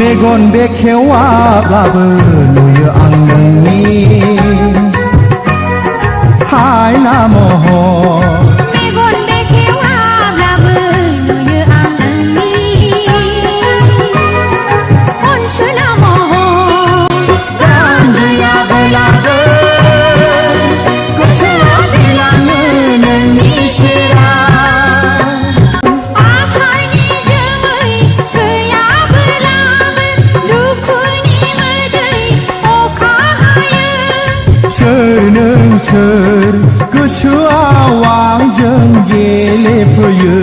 मेगन बेखेवाब्लाबो नुयो आं नोंनि हायना महर मेगन बेखेवाब्लाबो नुयो आं नोंनि अनसुला महर गान गैयाब्लाबो गोसोआ बिलाङो नोंनि सेराव आसारनि जोमै गैयाब्लाबो दुखुनि मोदै अखा हायो सोर नों सोर गोसोआव आंजों गेलेफैयो